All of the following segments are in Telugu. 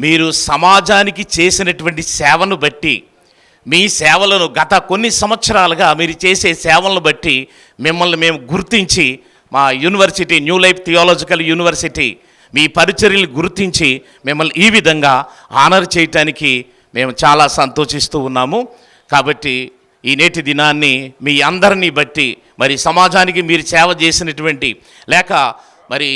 మీరు సమాజానికి చేసినటువంటి సేవను బట్టి, మీ సేవలను గత కొన్ని సంవత్సరాలుగా మీరు చేసే సేవలను బట్టి మిమ్మల్ని మేము గుర్తించి మా university, New Life Theological University మీ పరిచర్యలు గుర్తించి మిమ్మల్ని ఈ విధంగా ఆనర్ చేయటానికి మేము చాలా సంతోషిస్తూ ఉన్నాము. కాబట్టి ఈ నేటి దినాన్ని మీ అందరినీ బట్టి, మరి సమాజానికి మీరు సేవ చేసినటువంటి, లేక మరి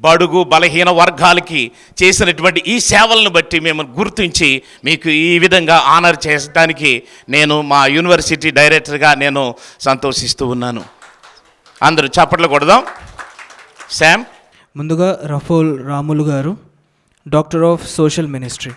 బడుగు బలహీన వర్గాలకి చేసినటువంటి ఈ సేవలను బట్టి మేము గుర్తించి మీకు ఈ విధంగా ఆనర్ చేయడానికి నేను మా యూనివర్సిటీ డైరెక్టర్గా నేను సంతోషిస్తూ ఉన్నాను. అందరూ చప్పట్లు కొడదాం. శామ్. ముందుగా రఫోల్ రాములు గారు, doctor of social ministry.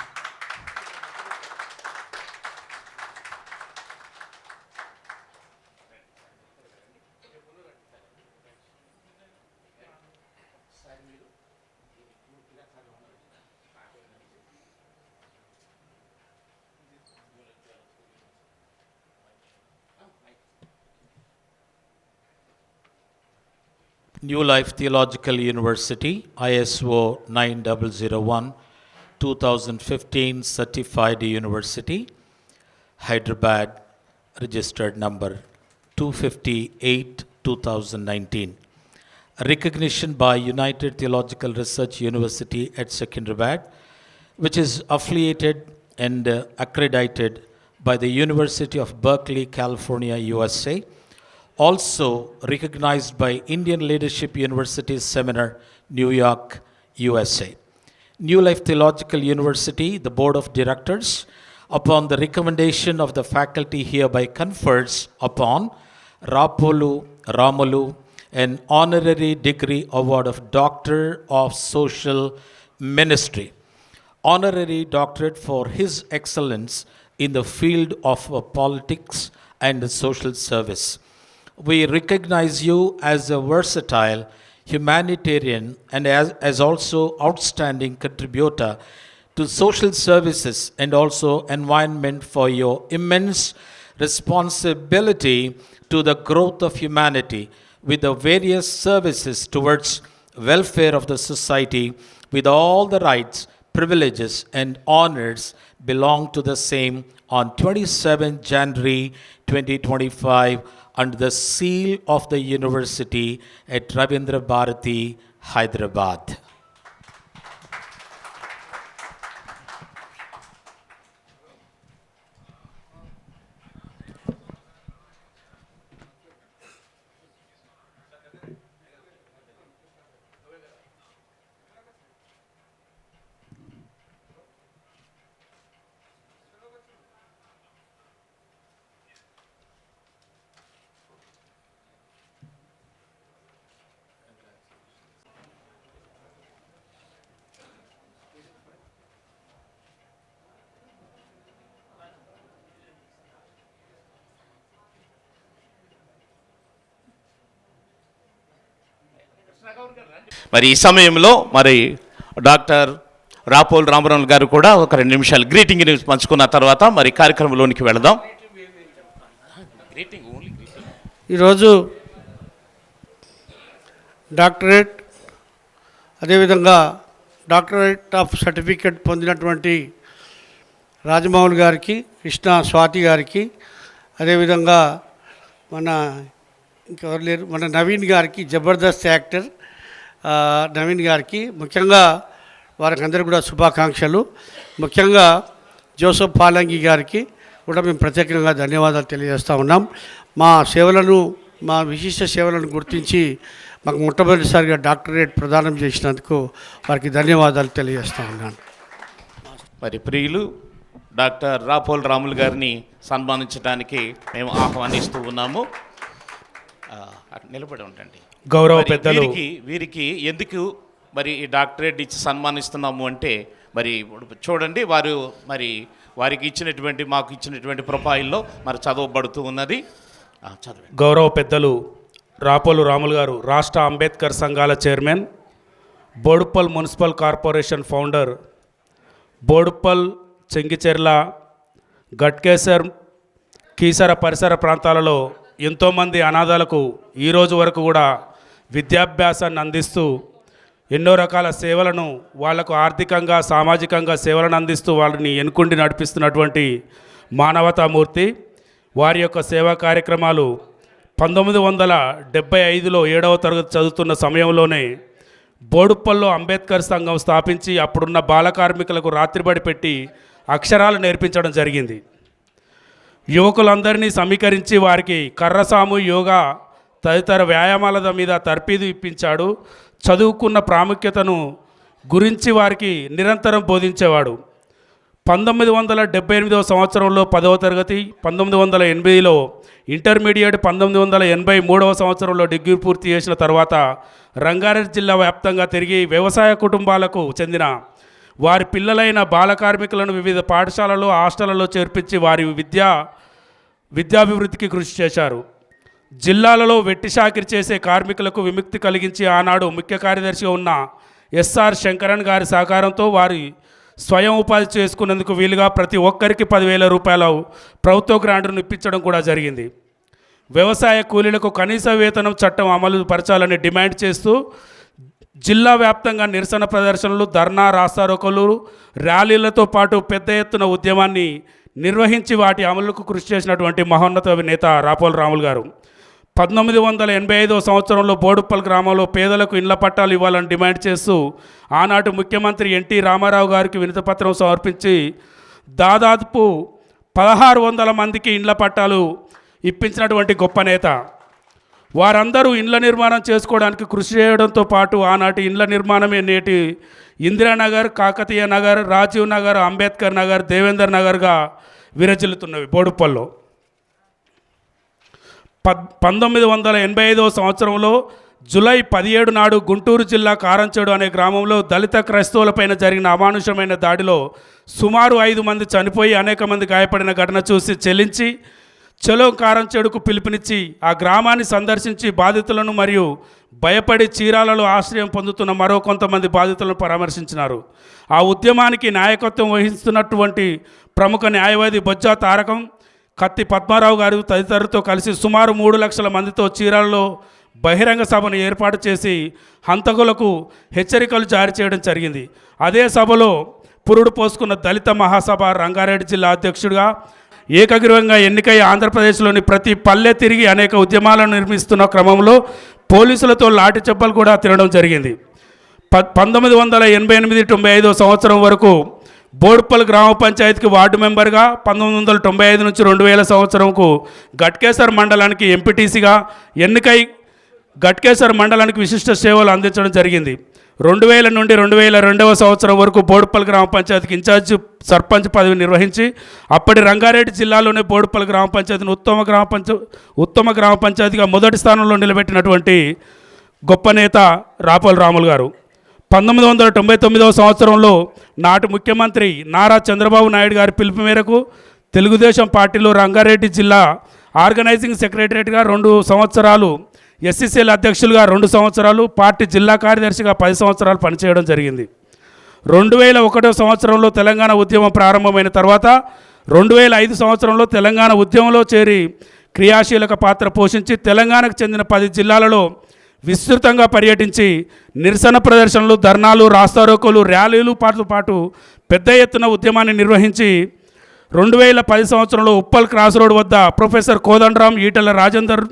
New Life Theological University, ISO 9001, 2015 certified university, Hyderabad, registered number 258, 2019. Recognition by United Theological Research University at Secunderabad, which is affiliated and accredited by the University of Berkeley, California, USA. Also recognized by Indian Leadership University Seminar, New York, USA. New Life Theological University, the Board of Directors, upon the recommendation of the faculty hereby confers upon Rapolu Ramulu an honorary degree award of Doctor of Social Ministry, honorary doctorate for his excellence in the field of politics and social service. We recognize you as a versatile humanitarian and as also outstanding contributor to social services and also environment for your immense responsibility to the growth of humanity with the various services towards welfare of the society with all the rights, privileges and honors belong to the same on 27 January 2025 under the seal of the university at Ravindra Bharati, Hyderabad. మరి ఈ సమయంలో మరి డాక్టర్ రాపోల్ రామరావు గారు కూడా ఒక 2 నిమిషాలు గ్రీటింగ్ న్యూస్ పంచుకున్న తర్వాత మరి కార్యక్రమంలోనికి వెళదాం. ఈరోజు డాక్టరేట్, అదేవిధంగా డాక్టరేట్ ఆఫ్ సర్టిఫికేట్ పొందినటువంటి రాజమౌళి గారికి, కృష్ణ స్వాతి గారికి, అదేవిధంగా ఇంకెవరు లేరు, మన నవీన్ గారికి, జబర్దస్త్ యాక్టర్ నవీన్ గారికి ముఖ్యంగా వారికి అందరికీ కూడా శుభాకాంక్షలు. ముఖ్యంగా జోసఫ్ పాలంగి గారికి కూడా మేము ప్రత్యేకంగా ధన్యవాదాలు తెలియజేస్తూ ఉన్నాం. మా సేవలను, మా విశిష్ట సేవలను గుర్తించి మాకు మొట్టమొదటిసారిగా డాక్టరేట్ ప్రదానం చేసినందుకు వారికి ధన్యవాదాలు తెలియజేస్తూ ఉన్నాను. మరి ప్రియులు డాక్టర్ రాపోల్ రాములు గారిని సన్మానించడానికి మేము ఆహ్వానిస్తూ ఉన్నాము. నిలబడి ఉండండి. గౌరవ పెద్దలు, వీరికి ఎందుకు మరి ఈ డాక్టరేట్ ఇచ్చి సన్మానిస్తున్నాము అంటే, మరి చూడండి, వారు మరి వారికి ఇచ్చినటువంటి, మాకు ఇచ్చినటువంటి ప్రొఫైల్లో మరి చదవబడుతూ ఉన్నది. చదవండి. గౌరవ పెద్దలు రాపోలు రాములు గారు రాష్ట్ర అంబేద్కర్ సంఘాల chairman, Boduppal municipal corporation founder, Boduppal, Chengicherla, Ghatkesar, Keesara పరిసర ప్రాంతాలలో ఎంతోమంది అనాథాలకు ఈరోజు వరకు కూడా విద్యాభ్యాసాన్ని అందిస్తూ ఎన్నో రకాల సేవలను వాళ్లకు ఆర్థికంగా సామాజికంగా సేవలను అందిస్తూ వాళ్ళని ఎన్నుకుండి నడిపిస్తున్నటువంటి మానవతామూర్తి. వారి యొక్క సేవా కార్యక్రమాలు 1975లో 7వ తరగతి చదువుతున్న సమయంలోనే బోడుప్పల్లో అంబేద్కర్ సంఘం స్థాపించి అప్పుడున్న బాల కార్మికులకు రాత్రిబడి పెట్టి అక్షరాలు నేర్పించడం జరిగింది. యువకులందరినీ సమీకరించి వారికి కర్రసాము, యోగా తదితర వ్యాయామాల మీద తర్ఫీదు ఇప్పించాడు. చదువుకున్న ప్రాముఖ్యతను గురించి వారికి నిరంతరం బోధించేవాడు. 1978వ సంవత్సరంలో 10వ తరగతి, 1980లో ఇంటర్మీడియట్, 1983వ సంవత్సరంలో డిగ్రీ పూర్తి చేసిన తర్వాత రంగారెడ్డి జిల్లా వ్యాప్తంగా తిరిగి వ్యవసాయ కుటుంబాలకు చెందిన వారి పిల్లలైన బాల కార్మికులను వివిధ పాఠశాలలో, హాస్టళ్లలో చేర్పించి వారి విద్యాభివృద్ధికి కృషి చేశారు. జిల్లాలలో వెట్టి చాకిరీ చేసే కార్మికులకు విముక్తి కలిగించి ఆనాడు ముఖ్య కార్యదర్శిగా ఉన్న ఎస్ఆర్ శంకరన్ గారి సహకారంతో వారి స్వయం ఉపాధి చేసుకునేందుకు వీలుగా ప్రతి ఒక్కరికి 10,000 రూపాయల ప్రభుత్వ గ్రాంట్ను ఇప్పించడం కూడా జరిగింది. వ్యవసాయ కూలీలకు కనీస వేతనం చట్టం అమలు పరచాలని డిమాండ్ చేస్తూ జిల్లా వ్యాప్తంగా నిరసన ప్రదర్శనలు, ధర్నా, రాస్తారోకోలు, ర్యాలీలతో పాటు పెద్ద ఎత్తున ఉద్యమాన్ని నిర్వహించి వాటి అమలుకు కృషి చేసినటువంటి మహోన్నత నేత రాపోల్ రాములు గారు 1985వ సంవత్సరంలో బోడుప్పల్ గ్రామంలో పేదలకు ఇళ్ల పట్టాలు ఇవ్వాలని డిమాండ్ చేస్తూ ఆనాటి ముఖ్యమంత్రి ఎన్టీ రామారావు గారికి వినతిపత్రం సమర్పించి దాదాపు 1600 మందికి ఇండ్ల పట్టాలు ఇప్పించినటువంటి గొప్ప నేత. వారందరూ ఇండ్ల నిర్మాణం చేసుకోవడానికి కృషి చేయడంతో పాటు ఆనాటి ఇండ్ల నిర్మాణమే నేటి ఇందిరానగర్, కాకతీయ నగర్, రాజీవ్ నగర్, అంబేద్కర్ నగర్, దేవేందర్ నగర్గా విరజిల్లుతున్నవి. బోడుప్పల్లో 1985వ సంవత్సరంలో జూలై 17 నాడు గుంటూరు జిల్లా కారంచేడు అనే గ్రామంలో దళిత క్రైస్తవులపైన జరిగిన అమానుషమైన దాడిలో సుమారు 5 మంది చనిపోయి అనేక మంది గాయపడిన ఘటన చూసి చెల్లించి చలో కారంచేడుకు పిలుపునిచ్చి ఆ గ్రామాన్ని సందర్శించి బాధితులను మరియు భయపడి చీరాలలో ఆశ్రయం పొందుతున్న మరో కొంతమంది బాధితులను పరామర్శించినారు. ఆ ఉద్యమానికి నాయకత్వం వహిస్తున్నటువంటి ప్రముఖ న్యాయవాది బొజ్జా తారకం, కత్తి పద్మారావు గారు తదితరులతో కలిసి సుమారు 3 లక్షల మందితో చీరాలలో బహిరంగ సభను ఏర్పాటు చేసి హంతకులకు హెచ్చరికలు జారీ చేయడం జరిగింది. అదే సభలో పురుడు పోసుకున్న దళిత మహాసభ రంగారెడ్డి జిల్లా అధ్యక్షుడిగా ఏకగ్రీవంగా ఎన్నికై ఆంధ్రప్రదేశ్లోని ప్రతి పల్లె తిరిగి అనేక ఉద్యమాలను నిర్మిస్తున్న క్రమంలో పోలీసులతో లాఠీ చెప్పలు కూడా తినడం జరిగింది. 1988-95 సంవత్సరం వరకు బోడుప్పల్ గ్రామ పంచాయతీకి వార్డు మెంబర్గా, 1995 నుంచి 2000 సంవత్సరంకు గట్కేసర్ మండలానికి ఎంపీటీసీగా ఎన్నికై గట్కేసర్ మండలానికి విశిష్ట సేవలు అందించడం జరిగింది. 2000 నుండి 2002వ సంవత్సరం వరకు బోడుప్పల్ గ్రామ పంచాయతీకి ఇన్ఛార్జి సర్పంచ్ పదవి నిర్వహించి అప్పటి రంగారెడ్డి జిల్లాలోనే బోడుప్పల్ గ్రామ పంచాయతీని ఉత్తమ గ్రామ పంచాయతీగా మొదటి స్థానంలో నిలబెట్టినటువంటి గొప్ప నేత రాపోల్ రాములు గారు. 1999వ సంవత్సరంలో నాటి ముఖ్యమంత్రి నారా చంద్రబాబు నాయుడు గారి పిలుపు మేరకు తెలుగుదేశం పార్టీలో రంగారెడ్డి జిల్లా ఆర్గనైజింగ్ సెక్రటరీగా 2 సంవత్సరాలు, ఎస్సీసీల అధ్యక్షులుగా 2 సంవత్సరాలు, పార్టీ జిల్లా కార్యదర్శిగా 10 సంవత్సరాలు పనిచేయడం జరిగింది. 2001 సంవత్సరంలో తెలంగాణ ఉద్యమం ప్రారంభమైన తర్వాత 2005 సంవత్సరంలో తెలంగాణ ఉద్యమంలో చేరి క్రియాశీలక పాత్ర పోషించి తెలంగాణకు చెందిన 10 జిల్లాలలో విస్తృతంగా పర్యటించి నిరసన ప్రదర్శనలు, ధర్నాలు, రాస్తారోకోలు, ర్యాలీలు పాటు పెద్ద ఎత్తున ఉద్యమాన్ని నిర్వహించి 2010 సంవత్సరంలో ఉప్పల్ క్రాస్ రోడ్ వద్ద ప్రొఫెసర్ కోదండరాం, ఈటెల రాజేందర్,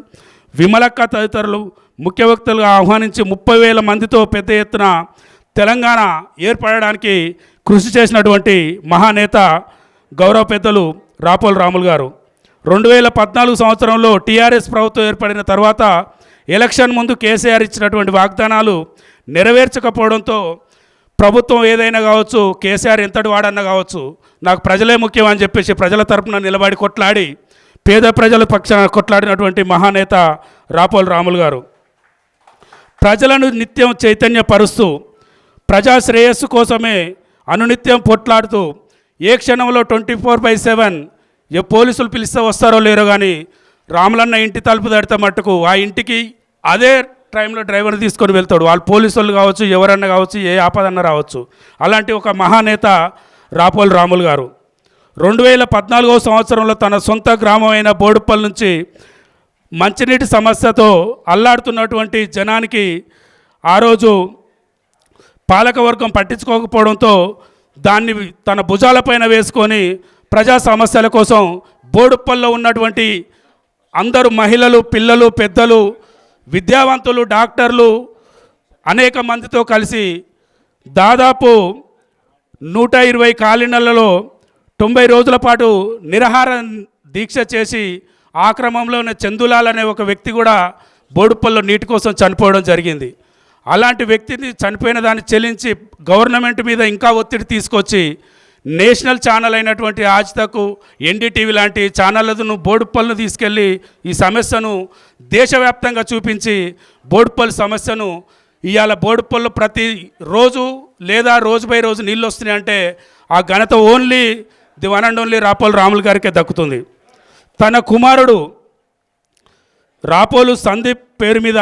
విమలక్క తదితరులు ముఖ్య వక్తలుగా ఆహ్వానించి 30,000 మందితో పెద్ద ఎత్తున తెలంగాణ ఏర్పడడానికి కృషి చేసినటువంటి మహానేత గౌరవ పెద్దలు రాపోల్ రాములు గారు. 2014 సంవత్సరంలో టీఆర్ఎస్ ప్రభుత్వం ఏర్పడిన తర్వాత ఎలక్షన్ ముందు కేసీఆర్ ఇచ్చినటువంటి వాగ్దానాలు నెరవేర్చకపోవడంతో ప్రభుత్వం ఏదైనా కావచ్చు, కేసీఆర్ ఎంతటి వాడన్నా కావచ్చు, నాకు ప్రజలే ముఖ్యం అని చెప్పేసి ప్రజల తరపున నిలబడి కొట్లాడి పేద ప్రజల పక్షాన కొట్లాడినటువంటి మహానేత రాపోల్ రాములు గారు. ప్రజలను నిత్యం చైతన్యపరుస్తూ ప్రజా శ్రేయస్సు కోసమే అనునిత్యం పొట్లాడుతూ ఏ క్షణంలో 24/7 ఏ పోలీసులు పిలిస్తే వస్తారో లేరో కానీ రాములన్న ఇంటి తలుపు తడితే మట్టుకు ఆ ఇంటికి అదే టైంలో డ్రైవర్ని తీసుకొని వెళ్తాడు. వాళ్ళు పోలీసులు కావచ్చు, ఎవరన్నా కావచ్చు, ఏ ఆపదన్నా రావచ్చు. అలాంటి ఒక మహానేత రాపోల్ రాములు గారు 2014వ సంవత్సరంలో తన సొంత గ్రామం అయిన బోడుప్పల్ నుంచి మంచినీటి సమస్యతో అల్లాడుతున్నటువంటి జనానికి ఆ రోజు పాలకవర్గం పట్టించుకోకపోవడంతో దాన్ని తన భుజాలపైన వేసుకొని ప్రజా సమస్యల కోసం బోడుప్పల్లో ఉన్నటువంటి అందరూ మహిళలు, పిల్లలు, పెద్దలు, విద్యావంతులు, డాక్టర్లు అనేక మందితో కలిసి దాదాపు 120 కాలనీలలో 90 రోజుల పాటు నిరాహార దీక్ష చేసి ఆ క్రమంలోనే చందులాల్ అనే ఒక వ్యక్తి కూడా బోడుప్పల్లో నీటి కోసం చనిపోవడం జరిగింది. అలాంటి వ్యక్తిని చనిపోయిన దాన్ని చెల్లించి గవర్నమెంట్ మీద ఇంకా ఒత్తిడి తీసుకొచ్చి నేషనల్ ఛానల్ అయినటువంటి ఆజ్ తక్, ఎన్డీటీవీ లాంటి ఛానళ్లను బోడుప్పల్ను తీసుకెళ్ళి ఈ సమస్యను దేశవ్యాప్తంగా చూపించి బోడుప్పల్ సమస్యను ఇవాళ బోడుప్పల్లో ప్రతి రోజు లేదా రోజు బై రోజు నీళ్ళు వస్తున్నాయి అంటే ఆ ఘనత only the one and only Rapolu Ramulu గారికే దక్కుతుంది. తన కుమారుడు రాపోలు సందీప్ పేరు మీద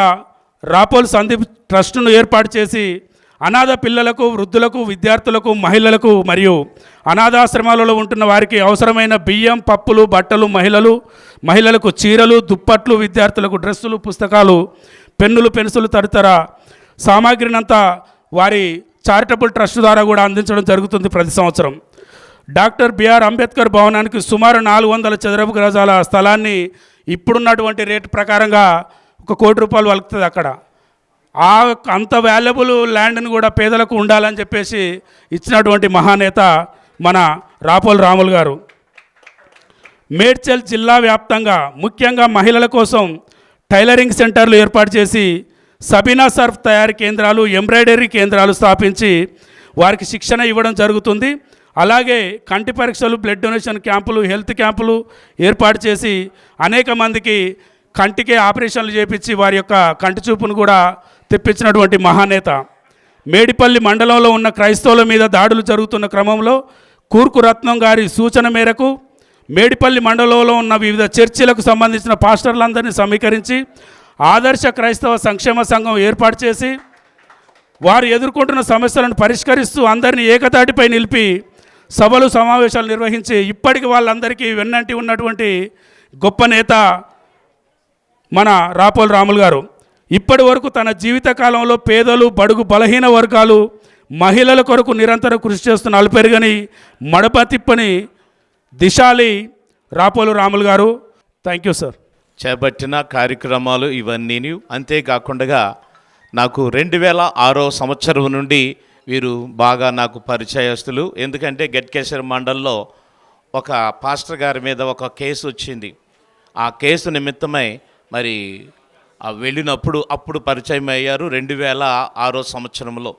రాపోలు సందీప్ ట్రస్టును ఏర్పాటు చేసి అనాథ పిల్లలకు, వృద్ధులకు, విద్యార్థులకు, మహిళలకు మరియు అనాథాశ్రమాలలో ఉంటున్న వారికి అవసరమైన బియ్యం, పప్పులు, బట్టలు, మహిళలకు చీరలు, దుప్పట్లు, విద్యార్థులకు డ్రెస్సులు, పుస్తకాలు, పెన్నులు, పెన్సిళ్ళు తదితర సామాగ్రినంతా వారి చారిటబుల్ ట్రస్ట్ ద్వారా కూడా అందించడం జరుగుతుంది ప్రతి సంవత్సరం. డాక్టర్ బిఆర్ అంబేద్కర్ భవనానికి సుమారు 400 చదరపు గజాల స్థలాన్ని ఇప్పుడున్నటువంటి రేటు ప్రకారంగా ₹1 కోటి వలుకుతుంది అక్కడ. అంత వాల్యుబుల్ ల్యాండ్ని కూడా పేదలకు ఉండాలని చెప్పేసి ఇచ్చినటువంటి మహానేత మన రాపోలు రాములు గారు. మేడ్చల్ జిల్లా వ్యాప్తంగా ముఖ్యంగా మహిళల కోసం టైలరింగ్ సెంటర్లు ఏర్పాటు చేసి సబీనా సర్ఫ్ తయారీ కేంద్రాలు, ఎంబ్రాయిడరీ కేంద్రాలు స్థాపించి వారికి శిక్షణ ఇవ్వడం జరుగుతుంది. అలాగే కంటి పరీక్షలు, బ్లడ్ డొనేషన్ క్యాంపులు, హెల్త్ క్యాంపులు ఏర్పాటు చేసి అనేక మందికి కంటికే ఆపరేషన్లు చేపించి వారి యొక్క కంటి చూపును కూడా తెప్పించినటువంటి మహానేత. మేడిపల్లి మండలంలో ఉన్న క్రైస్తవుల మీద దాడులు జరుగుతున్న క్రమంలో కూర్కు రత్నం గారి సూచన మేరకు మేడిపల్లి మండలంలో ఉన్న వివిధ చర్చిలకు సంబంధించిన పాస్టర్లందరినీ సమీకరించి ఆదర్శ క్రైస్తవ సంక్షేమ సంఘం ఏర్పాటు చేసి వారు ఎదుర్కొంటున్న సమస్యలను పరిష్కరిస్తూ అందరినీ ఏకతాటిపై నిలిపి సభలు, సమావేశాలు నిర్వహించి ఇప్పటికి వాళ్ళందరికీ వెన్నంటి ఉన్నటువంటి గొప్ప నేత మన రాపోలు రాములు గారు. ఇప్పటి వరకు తన జీవితకాలంలో పేదలు, బడుగు, బలహీన వర్గాలు, మహిళల కొరకు నిరంతరం కృషి చేస్తున్న అలుపెరుగని, మడప తిప్పని దిశాలి రాపోలు రాములు గారు. Thank you sir. చేపట్టిన కార్యక్రమాలు ఇవన్నీ అంతేకాకుండా నాకు 2006 సంవత్సరం నుండి వీరు బాగా నాకు పరిచయస్తులు. ఎందుకంటే గట్కేసర్ మండలంలో ఒక పాస్టర్ గారి మీద ఒక కేసు వచ్చింది. ఆ కేసు నిమిత్తమై మరి అప్పుడు పరిచయం అయ్యారు 2006 సంవత్సరంలో.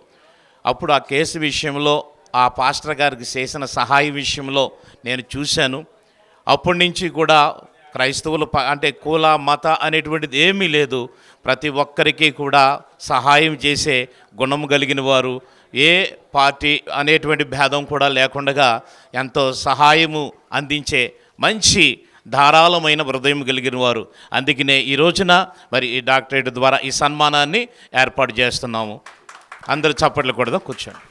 అప్పుడు ఆ కేసు విషయంలో ఆ పాస్టర్ గారికి చేసిన సహాయ విషయంలో నేను చూశాను. అప్పటి నుంచి కూడా క్రైస్తవులు అంటే కుల, మత అనేటువంటిది ఏమీ లేదు. ప్రతి ఒక్కరికి కూడా సహాయం చేసే గుణం కలిగిన వారు, ఏ పార్టీ అనేటువంటి భేదం కూడా లేకుండా ఎంతో సహాయము అందించే మంచి ధారాళమైన హృదయం కలిగిన వారు. అందుకనే ఈ రోజున మరి ఈ డాక్టరేట్ ద్వారా ఈ సన్మానాన్ని ఏర్పాటు చేస్తున్నాము. అందరూ చప్పట్లు కొడదాం, కూర్చోండి.